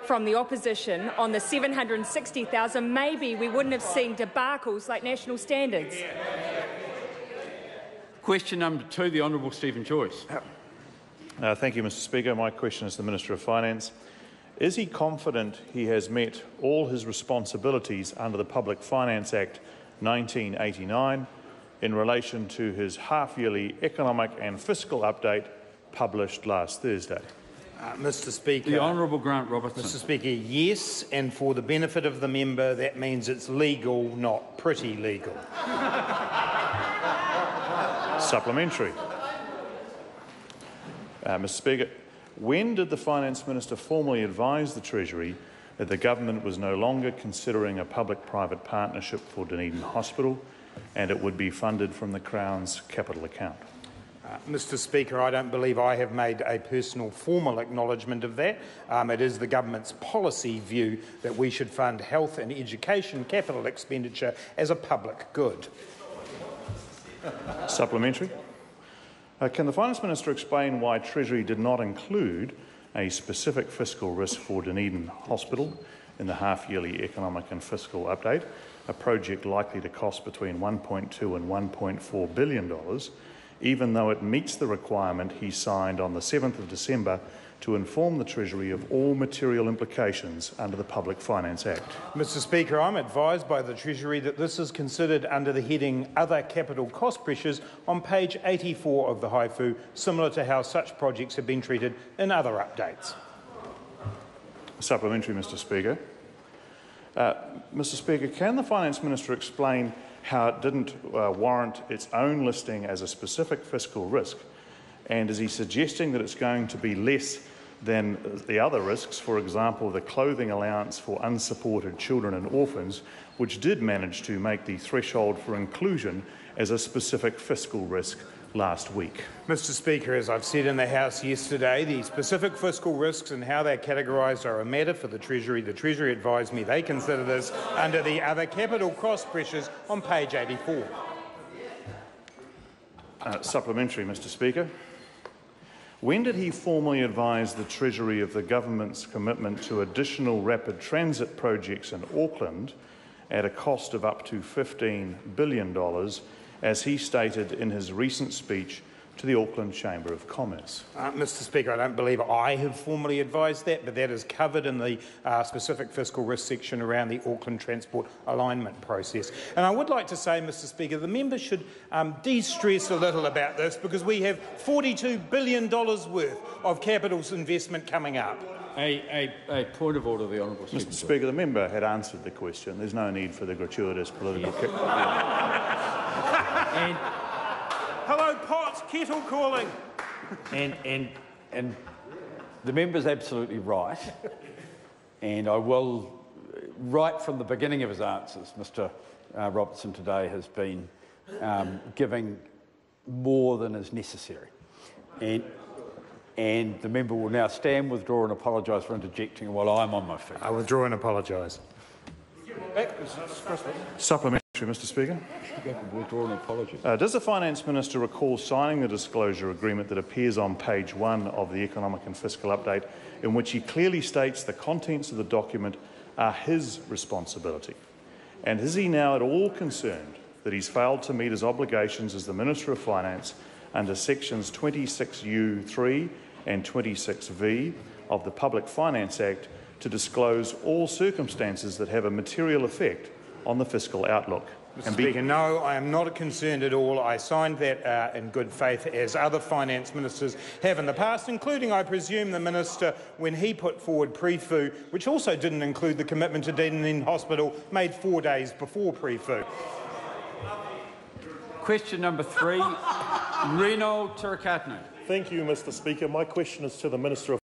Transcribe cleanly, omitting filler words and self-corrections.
from the opposition on the 760,000, maybe we wouldn't have seen debacles like national standards. Question number 2, the Honourable Stephen Joyce. Thank you, Mr Speaker. My question is to the Minister of Finance. Is he confident he has met all his responsibilities under the Public Finance Act 1989 in relation to his half-yearly economic and fiscal update published last Thursday? Mr Speaker. The Honourable Grant Robertson. Mr Speaker, yes, and for the benefit of the member, that means it's legal, not pretty legal. Supplementary. Mr Speaker, when did the Finance Minister formally advise the Treasury that the government was no longer considering a public-private partnership for Dunedin Hospital and it would be funded from the Crown's capital account? Mr Speaker, I don't believe I have made a personal formal acknowledgement of that. It is the government's policy view that we should fund health and education capital expenditure as a public good. Supplementary. Can the Finance Minister explain why Treasury did not include a specific fiscal risk for Dunedin Hospital in the half-yearly economic and fiscal update, a project likely to cost between $1.2 and $1.4 billion, even though it meets the requirement he signed on the 7th of December to inform the Treasury of all material implications under the Public Finance Act? Mr Speaker, I'm advised by the Treasury that this is considered under the heading Other Capital Cost Pressures on page 84 of the Haifu, similar to how such projects have been treated in other updates. Supplementary, Mr Speaker. Mr Speaker, can the Finance Minister explain how it didn't warrant its own listing as a specific fiscal risk? And is he suggesting that it's going to be less than the other risks, for example, the clothing allowance for unsupported children and orphans, which did manage to make the threshold for inclusion as a specific fiscal risk last week? Mr Speaker, as I've said in the House yesterday, the specific fiscal risks and how they're categorised are a matter for the Treasury. The Treasury advised me they consider this under the Other Capital Cost Pressures on page 84. Supplementary, Mr Speaker. When did he formally advise the Treasury of the government's commitment to additional rapid transit projects in Auckland at a cost of up to $15 billion, as he stated in his recent speech to the Auckland Chamber of Commerce? Mr Speaker, I don't believe I have formally advised that, but that is covered in the specific fiscal risk section around the Auckland Transport Alignment process. And I would like to say, Mr Speaker, the member should de-stress a little about this, because we have $42 billion worth of capital investment coming up. A point of order, the Honourable Mr Speaker, the member had answered the question. There's no need for the gratuitous political kick. Hello, pot, kettle calling. And the member's absolutely right, and I will, right from the beginning of his answers, Mr Robertson today has been giving more than is necessary. And the member will now stand, withdraw and apologise for interjecting while I'm on my feet. I withdraw and apologise. Supplementary, Mr Speaker. Withdraw an apology. Does the Finance Minister recall signing the disclosure agreement that appears on page 1 of the Economic and Fiscal Update, in which he clearly states the contents of the document are his responsibility? And is he now at all concerned that he's failed to meet his obligations as the Minister of Finance under sections 26U(3) and 26V of the Public Finance Act to disclose all circumstances that have a material effect on the fiscal outlook? Mr Speaker, no, I am not concerned at all. I signed that in good faith, as other finance ministers have in the past, including, I presume, the minister when he put forward pre-fu, which also didn't include the commitment to Dunedin Hospital made 4 days before pre-fu. Question number 3, Reno Tirakatne. Thank you, Mr Speaker. My question is to the Minister of